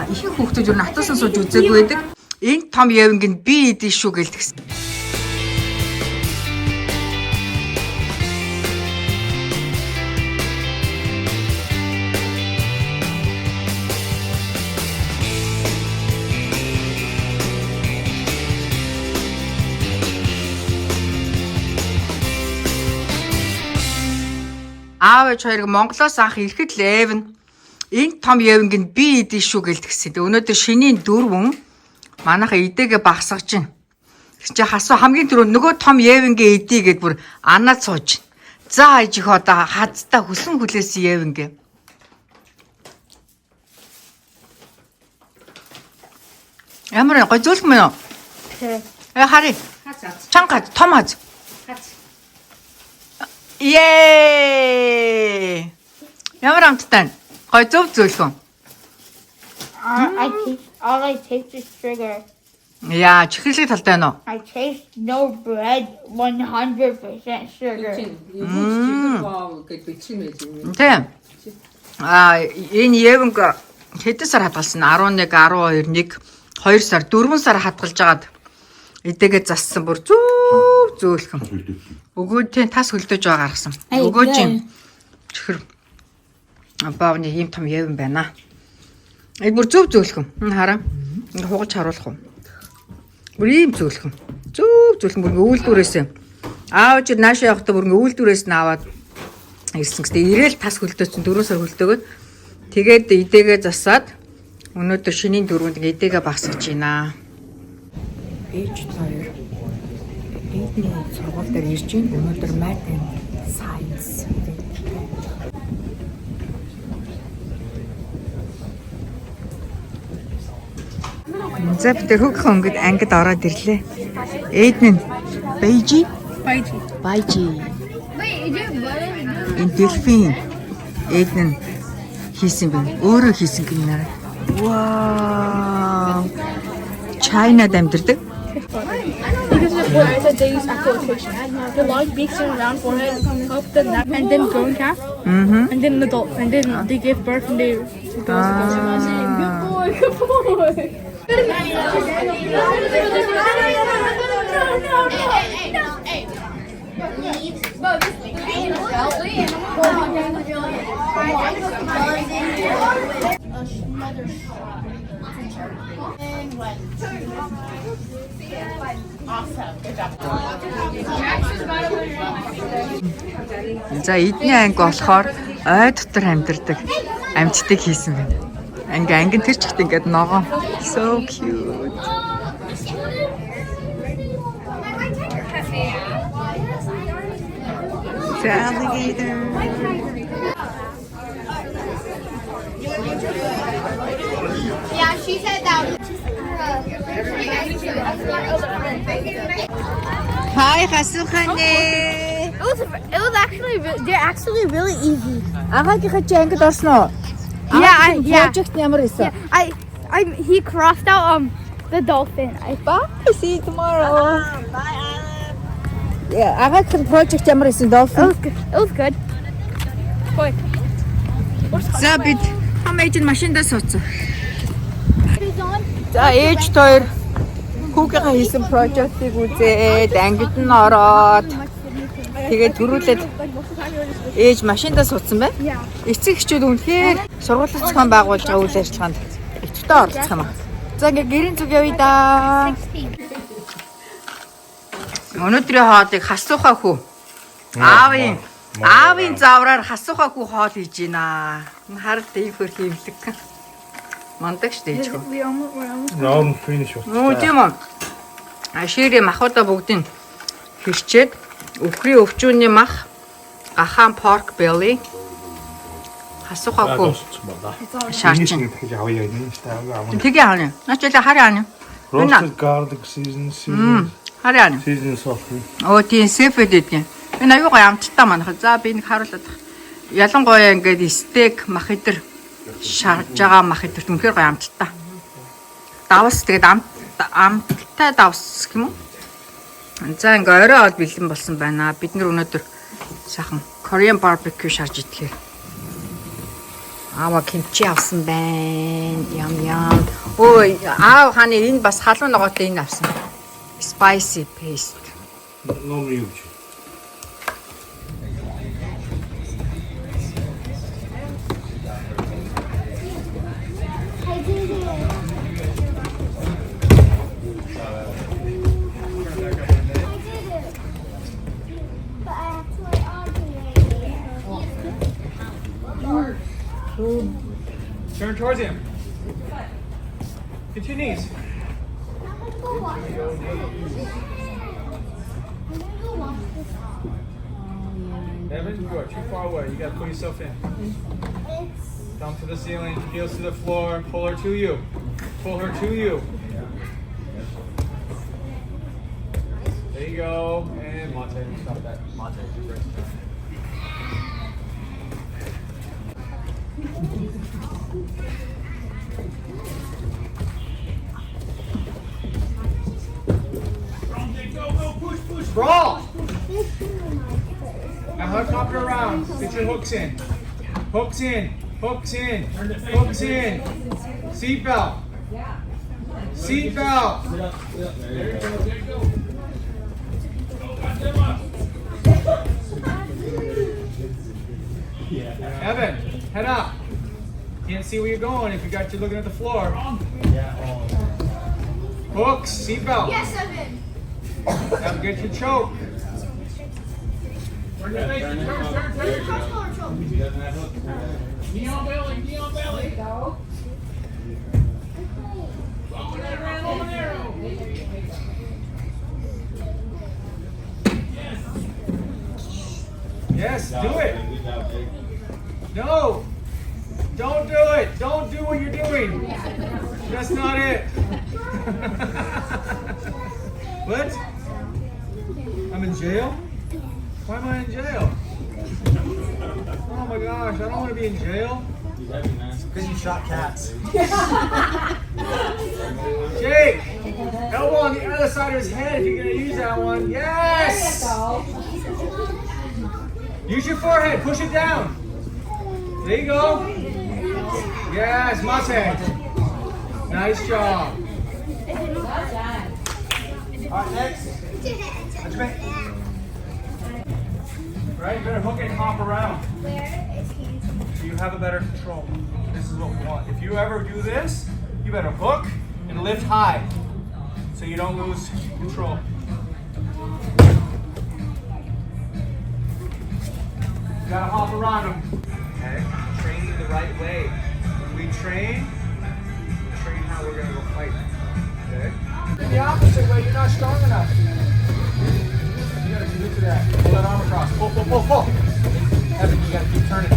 Ихэнх хүүхдүүд юу натуусан сууж үзээгүй байдаг. Энэ том явинг нь би идэв шүү гэлдэгсэн. Аав ээж хоёрыг Монголоос анх ирэхэд л Эвэн энэ том явинг нь би идэв шүү гэлдэгсэн. Өнөөдөр шинийн 4 манайха идэгээ багсгаж байна. Чи хасуу хамгийн түрүү нөгөө том явингээ идий гэд бүр анаад сууж. За ээж их одоо хазтаа хүсэн хүлээсэн явингээ. Ямар гой зүйлх мөн үү? Хари. Чанга том хаз. Yay! Ямар амттай. Гой зөв зөвлөх. All I taste is sugar. Яа, чихэрлэг талтай байна уу? I taste no bread, 100% sugar. Тийм. Энэ явинг хэдэн сар хадгалсан? 11, 12, 1, 2 сар, 4 сар хадгалж агаад эдээгээ зассан бүр зөөлхөн. Өгөөдөө тас хөлдөөж байгаа гаргасан. Өгөөжийн чихэр баавны ийм том явин байна. Энэ бүр зөв зөөлхөн. Хараа. Ингээ хугаж харуулах уу? Бүр ийм зөөлхөн. Зөв зөөлхөн бүр үйлдвэрээс. Аав чи наашаа явахдаа бүр үйлдвэрээс нь аваад ирсэн гэстэй ирээл тас хөлдөөцсөн 4 сар хөлдөөгөө тэгээд эдээгээ засаад өнөөдөр шинийн 4-нд ингээ эдээгээ багсгаж байна. Ээж хоёр эдний сургууль дээр ирж байна. Өнөөдөр math and science. За бид хөгхөн өнгөд ангид ороод ирлээ. Эдэн Бэйжи. Энэ дельфин эдэн хийсэн бэ. Өөрөө хийсэн гинээр. Вау. Чайнад амьдардаг. Because of the that they use echolocation. The long beaks are around forehead, up the neck, and then growing calf, and then an adult, and then they give birth and they. Good boy, good boy. За эдний анги болохоор ой дотор амьдардаг амьтдыг хийсэн байна. Ангин тэр чигт ингээд ногоо. So cute. The alligator. Yeah, she said that. Hi, хасухане. It was they're actually really easy. Агаагийнхаа чи ангид орсон уу? Yeah. Project ямар исэн? He crossed out the dolphin. Bye. See you tomorrow. Yeah, агаагийн project ямар исэн dolphin? It was good. Boy. За бид хамаач нь машиндаа сууцсан. За ээж хоёр хүүгийнхаа хийсэн project-ыг үзээд ангид нь ороод тэгээд төрүүлээд ээж машиндаа суудсан байна. Эцэг эхчүүд үнэхээр сургуулийн зохион байгуулж байгаа үйл ажиллагаанд идэвхтэй оролцох юм аа. За ингээ гэрийн зүг явъя да. Өнөөдрийн хоолыг хасуухаа хүү. Аавын завраар хасуухаа хүү хоол хийж байна. Харалт ийм хөр хийвлэг. Мандаг штэ ээж хөө. Now finish. Тийм үү. Ашири махуудаа бүгдийг хэрчээд өвхрийн өвчүүний мах, гахаан pork belly, хасуухаагүй шаарчин. Тэгээ хаана? Начаалаа хараа. Roasted garlic season. Хараа. Season salt. Оо тийм seafood гэдэг. Энэ аюугаа амттай манайх. За би нэг харуулад. Ялангуяа ингээд стейк мах идэр шарж байгаа мах идэр үнэхээр гоё амттай. Давс тэгээд амттай давс гэх юм уу? За ингээ орой ол бэлэн болсон байна. Бид нэр өнөөдөр сайхан Korean barbecue шарж идэхээр. Аава кимчи авсан байна. Ям. Өө аав хааны энэ бас халуун ногоотой энэ авсан. Spicy paste. No milk. Turn towards him. Get to your knees. Evan, you are too far away. You gotta put yourself in. Thumb to the ceiling, heels to the floor. Pull her to you. Pull her to you. There you go. And Monte, stop that. Monte, right. Go, push, brawl! Now helicopter around, get your hooks in. Hooks in. Seatbelt. Evan, head up. Can't see where you're going if you got you looking at the floor. Hooks, seatbelt. Yes, Evan. Now get your choke. Turn. Knee on belly. Yes, do it. No, don't do it. Don't do what you're doing. That's not it. What? I'm in jail? Why am I in jail? Oh my gosh, I don't want to be in jail. Because you shot cats. Jake, elbow on the other side of his head if you're going to use that one. Yes! Use your forehead, push it down. There you go. Yes, Mate. Nice job. All right, next. Right, you better hook and hop around. So you have a better control. This is what we want. If you ever do this, you better hook and lift high so you don't lose control. You gotta hop around them. Okay? Training the right way. When we train how we're gonna go fight. Okay? The opposite way, you're not strong enough. You gotta commit to that. Pull that arm across. Pull. Evan, you gotta keep turning.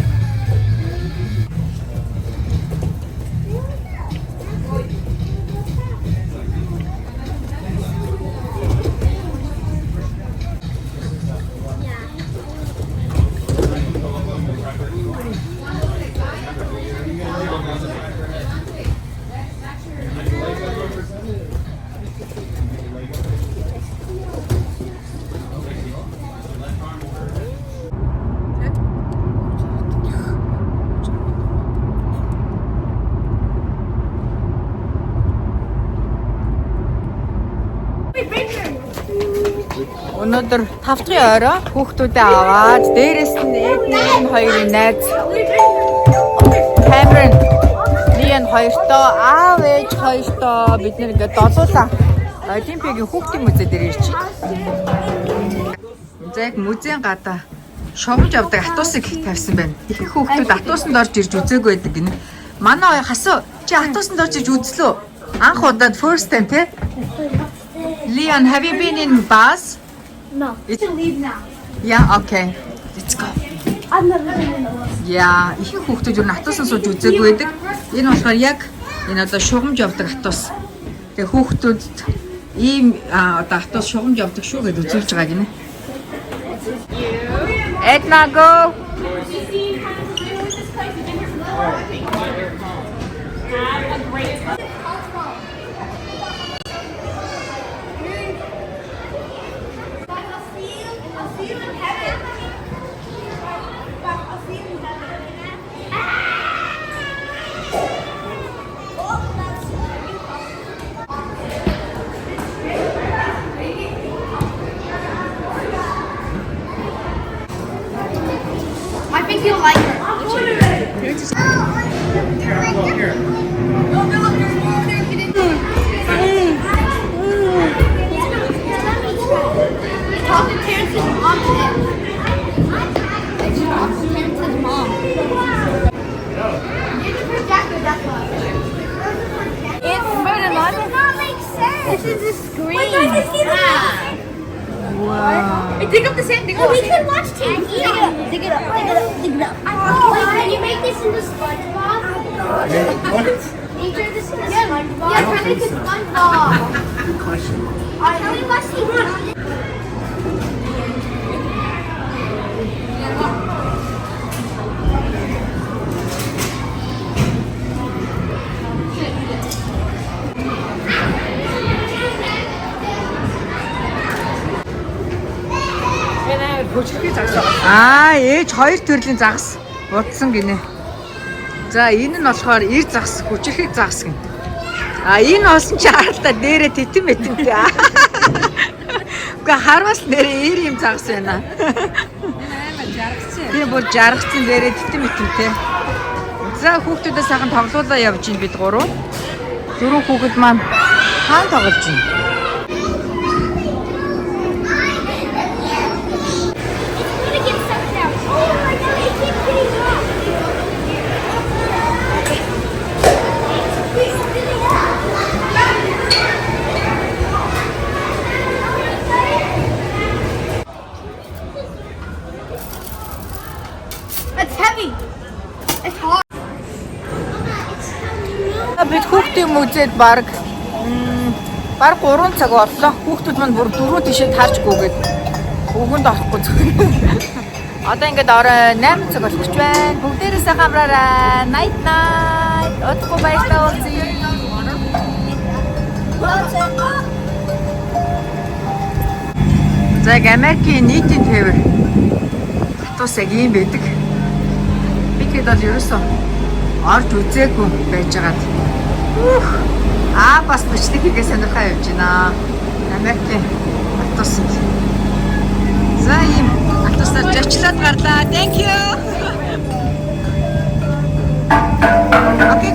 Өнөөдөр 5 дахь орой хүүхдүүдээ аваад дээрэс нь Эднийн хоёрын найз Камерон Лиан хоёртоо аав ээж хоёртоо бид нэр ингээд долуулаа Олимпиагийн хүүхдийн музей дээр ирчих. За яг музейн гадаа шогомж авдаг автобусыг тавьсан байна. Их хүүхдүүд автобусанд орж ирж үзээгүй байдаг гинэ. Манай хасуу чи автобусанд орж ирж үзлөө? Анх удаад first time те? Leon, have you been in bus? No. We can leave now. Yeah, okay. Let's go. I've never been in a bus. Яа, их хүүхдүүд юу автобусанд сууж үзээгүй байдаг. Энэ болохоор яг энэ одоо шугамж явдаг автобус. Тэгээ хүүхдүүдэд ийм одоо автобус шугамж явдаг шүү гэж үзүүлж байгаа гинэ. Edna go. this is the screen. Wow. Hey, dig up the sand. Dig up Oh, the we sand. can watch TV. Dig it up. Dig it up. Dig it up. Dig it up. Wait, can you make this into SpongeBob? Can you turn this into SpongeBob? Yeah, turn it to SpongeBob. Good question. Can we watch TV? Ээж хоёр төрлийн загас утсан гинэ. За энэ нь болохоор ир загас, хүчирхэг загас гин. Энэ олсон чи харалтаа дээрээ титэм мэтэнтэй. Уга хараас нэрээ ир юм загас байна. Би бүр жаргацсан дээрээ титэм мэтэнтэй. За хүүхдүүдээ сайхан тоглоулаа явж гин бид гурав. Дөрөв хүүхэд маань хаан тоглож гин. It's gonna get stuck down. Oh my god, it keeps getting up. It's getting up. It's heavy. It's hard. Бид хүүхдийн музейд баг 3 цаг орлоо. Хүүхдүүд маань бүр дөрөв тишээ тарж гүгээд өгөнд орохгүй зөв. Одоо ингээд орой 8 цаг болчих байна. Бүгдээрээ сайхан амраарай. Night night. Удахгүй баярлалаа уулзъя. За Америкийн нийтийн тээвэр хатуус яг ийм байдаг. Би хэд бол ерөөсөө орж үзээгүй байжгаад. Бас бичлэг хийгээ сонирхоо явж байна. Америкийн хатуусанд. За ийм хатуусаар жачлаад гарлаа. Thank you. Окей.